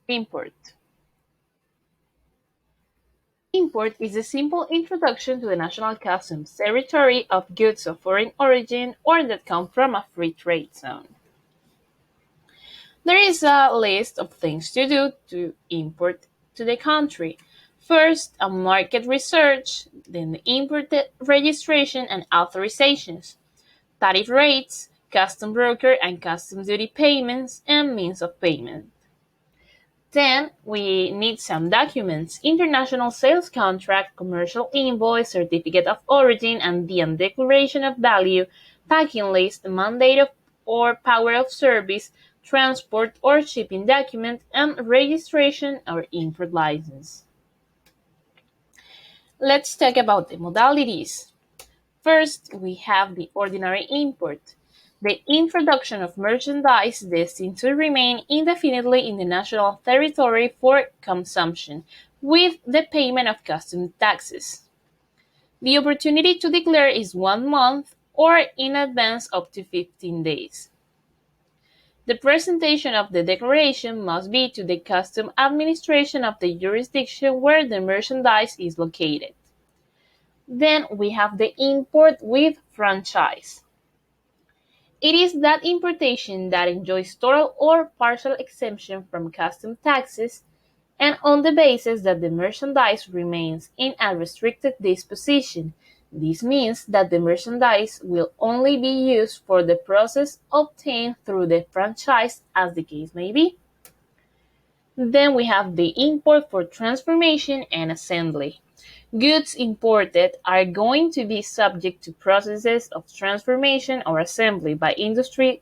Import. Import is a simple introduction to the national customs territory of goods of foreign origin or that come from a free trade zone. There is a list of things to do to import to the country. First, a market research, then the import registration and authorizations, tariff rates, custom broker and customs duty payments, and means of payment. Then we need some documents: international sales contract, commercial invoice, certificate of origin, and the declaration of value, packing list, mandate of or power of service, transport or shipping document, and registration or import license. Let's talk about the modalities. First, we have the ordinary import, the introduction of merchandise destined to remain indefinitely in the national territory for consumption, with the payment of customs taxes. The opportunity to declare is 1 month or in advance up to 15 days. The presentation of the declaration must be to the customs administration of the jurisdiction where the merchandise is located. Then we have the import with franchise. It is that importation that enjoys total or partial exemption from customs taxes and on the basis that the merchandise remains in a restricted disposition. This means that the merchandise will only be used for the process obtained through the franchise, as the case may be. Then we have the import for transformation and assembly. Goods imported are going to be subject to processes of transformation or assembly by industry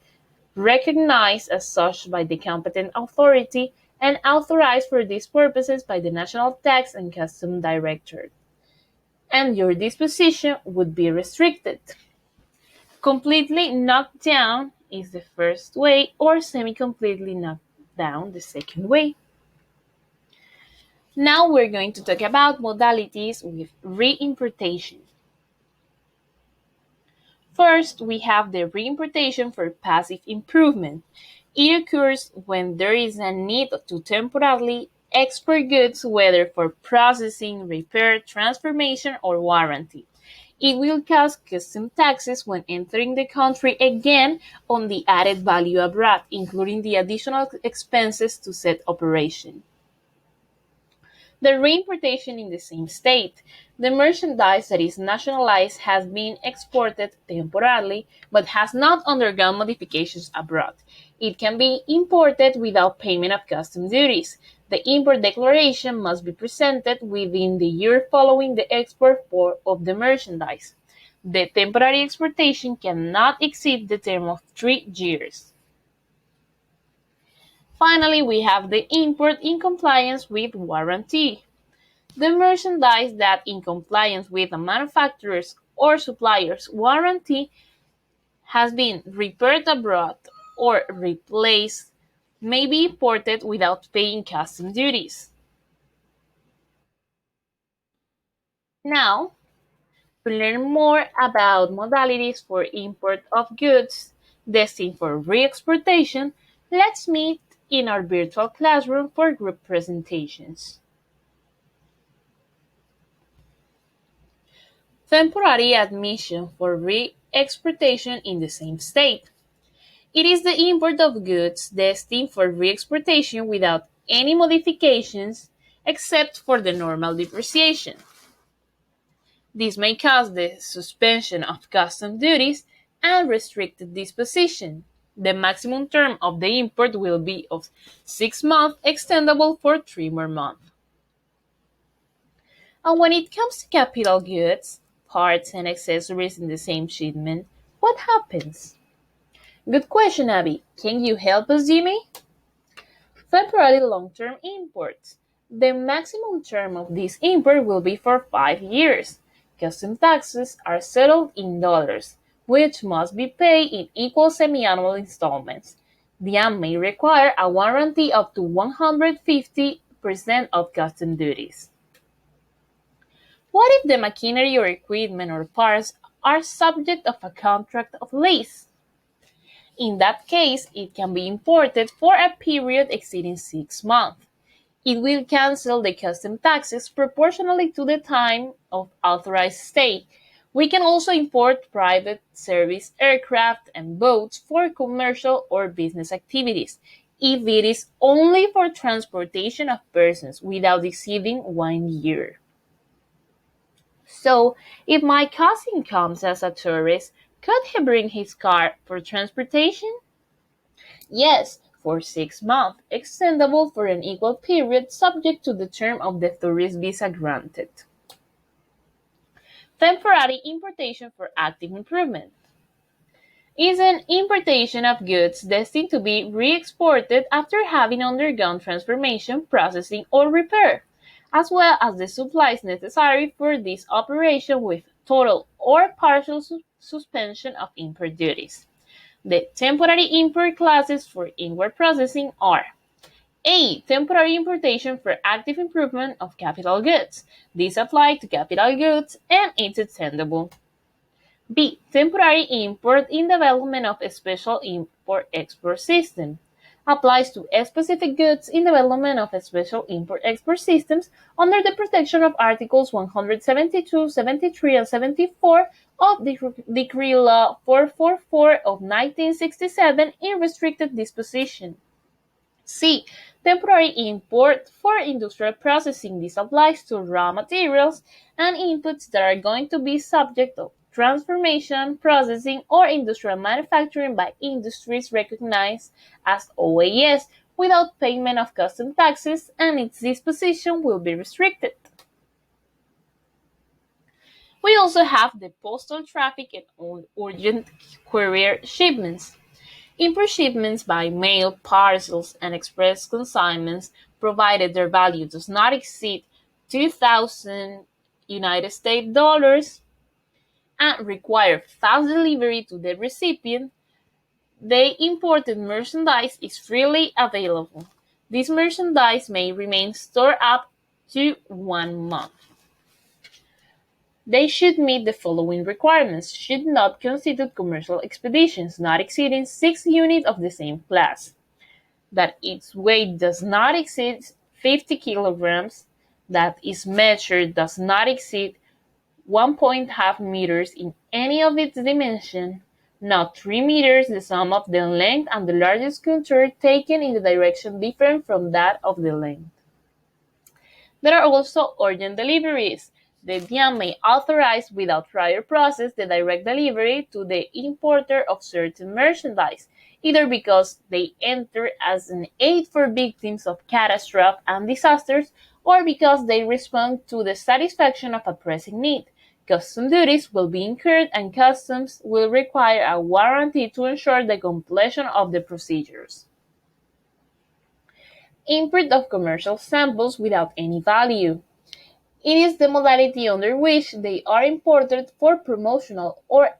recognized as such by the competent authority and authorized for these purposes by the National Tax and Customs Directorate. And your disposition would be restricted. Completely knocked down is the first way, or semi-completely knocked down the second way. Now we're going to talk about modalities with re-importation. First, we have the re-importation for passive improvement. It occurs when there is a need to temporarily export goods, whether for processing, repair, transformation, or warranty. It will cost customs taxes when entering the country again on the added value abroad, including the additional expenses to said operation. The re-importation in the same state. The merchandise that is nationalized has been exported temporarily but has not undergone modifications abroad. It can be imported without payment of customs duties. The import declaration must be presented within the year following the export of the merchandise. The temporary exportation cannot exceed the term of 3 years. Finally, we have the import in compliance with warranty. The merchandise that in compliance with a manufacturer's or supplier's warranty has been repaired abroad or replaced may be imported without paying customs duties. Now, to learn more about modalities for import of goods destined for re-exportation, let's meet in our virtual classroom for group presentations. Temporary admission for re-exportation in the same state. It is the import of goods destined for re-exportation without any modifications except for the normal depreciation. This may cause the suspension of customs duties and restricted disposition. The maximum term of the import will be of 6 months, extendable for 3 more months. And when it comes to capital goods, parts and accessories in the same shipment, what happens? Good question, Abby. Can you help us, Jimmy? Temporary long-term imports. The maximum term of this import will be for 5 years. Customs taxes are settled in dollars, which must be paid in equal semi-annual installments. The act may require a warranty up to 150% of customs duties. What if the machinery or equipment or parts are subject of a contract of lease? In that case, it can be imported for a period exceeding 6 months. It will cancel the custom taxes proportionally to the time of authorized stay. We can also import private service aircraft and boats for commercial or business activities if it is only for transportation of persons without exceeding 1 year. So, if my cousin comes as a tourist, could he bring his car for transportation? Yes, for 6 months, extendable for an equal period subject to the term of the tourist visa granted. Temporary importation for active improvement is an importation of goods destined to be re-exported after having undergone transformation, processing, or repair, as well as the supplies necessary for this operation with total or partial suspension of import duties. The temporary import classes for inward processing are: A. Temporary importation for active improvement of capital goods. These apply to capital goods and it's extendable. B. Temporary import in development of a special import-export system. Applies to specific goods in development of a special import-export systems under the protection of Articles 172, 73, and 74 of the Decree Law 444 of 1967 in restricted disposition. C. Temporary import for industrial processing. This applies to raw materials and inputs that are going to be subject to transformation, processing, or industrial manufacturing by industries recognized as OAS without payment of custom taxes, and its disposition will be restricted. We also have the postal traffic and urgent courier shipments. Import shipments by mail, parcels, and express consignments, provided their value does not exceed 2,000 United States dollars and require fast delivery to the recipient, the imported merchandise is freely available. This merchandise may remain stored up to 1 month. They should meet the following requirements: should not constitute commercial expeditions not exceeding 6 units of the same class, that its weight does not exceed 50 kilograms, that its measure does not exceed 1.5 meters in any of its dimensions, not 3 meters the sum of the length and the largest contour taken in the direction different from that of the length. There are also urgent deliveries. The DIAN may authorize without prior process the direct delivery to the importer of certain merchandise, either because they enter as an aid for victims of catastrophe and disasters, or because they respond to the satisfaction of a pressing need. Custom duties will be incurred and customs will require a warranty to ensure the completion of the procedures. Import of commercial samples without any value. It is the modality under which they are imported for promotional or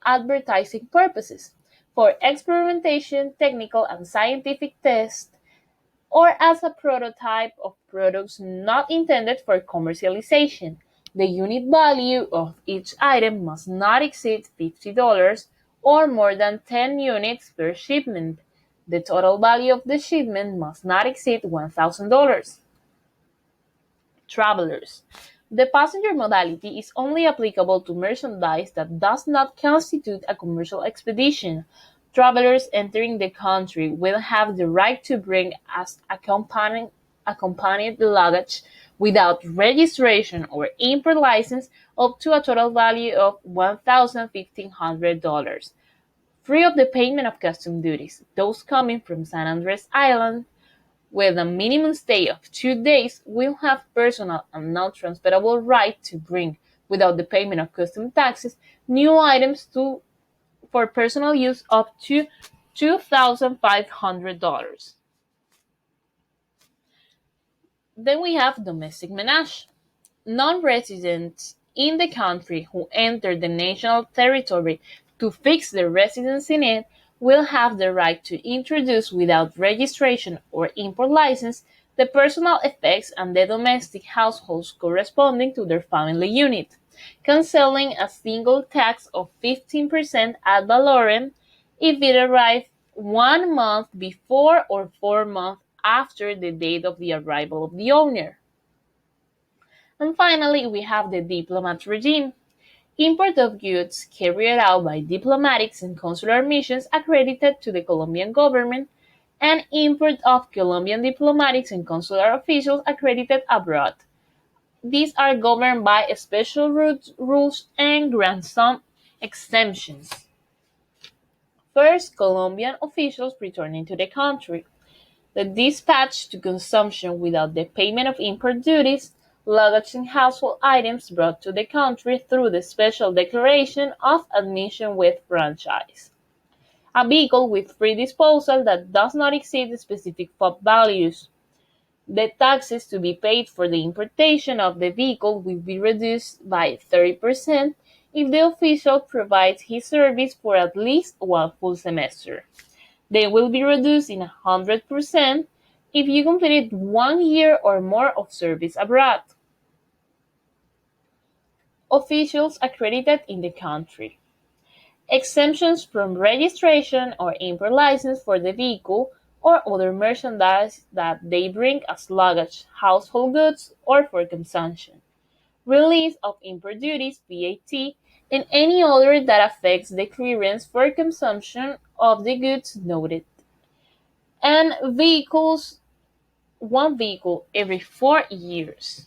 advertising purposes, for experimentation, technical and scientific tests, or as a prototype of products not intended for commercialization. The unit value of each item must not exceed $50 or more than 10 units per shipment. The total value of the shipment must not exceed $1,000. Travelers. The passenger modality is only applicable to merchandise that does not constitute a commercial expedition. Travelers entering the country will have the right to bring as accompanied luggage without registration or import license up to a total value of $1,500, free of the payment of custom duties. Those coming from San Andres Island with a minimum stay of 2 days will have personal and non-transferable right to bring, without the payment of custom taxes, new items for personal use up to $2,500. Then we have domestic ménage. Non-residents in the country who enter the national territory to fix their residence in it will have the right to introduce without registration or import license the personal effects and the domestic households corresponding to their family unit, canceling a single tax of 15% ad valorem if it arrived 1 month before or 4 months after the date of the arrival of the owner. And finally, we have the Diplomats Regime. Import of goods carried out by diplomatics and consular missions accredited to the Colombian government, and import of Colombian diplomatics and consular officials accredited abroad. These are governed by special rules and grant some exemptions. First, Colombian officials returning to the country. The dispatch to consumption without the payment of import duties, luggage and household items brought to the country through the special declaration of admission with franchise. A vehicle with free disposal that does not exceed the specific FOB values. The taxes to be paid for the importation of the vehicle will be reduced by 30% if the official provides his service for at least one full semester. They will be reduced in 100% if you completed 1 year or more of service abroad. Officials accredited in the country. Exemptions from registration or import license for the vehicle or other merchandise that they bring as luggage, household goods, or for consumption. Release of import duties, VAT, and any other that affects the clearance for consumption of the goods noted. And vehicles, one vehicle every 4 years.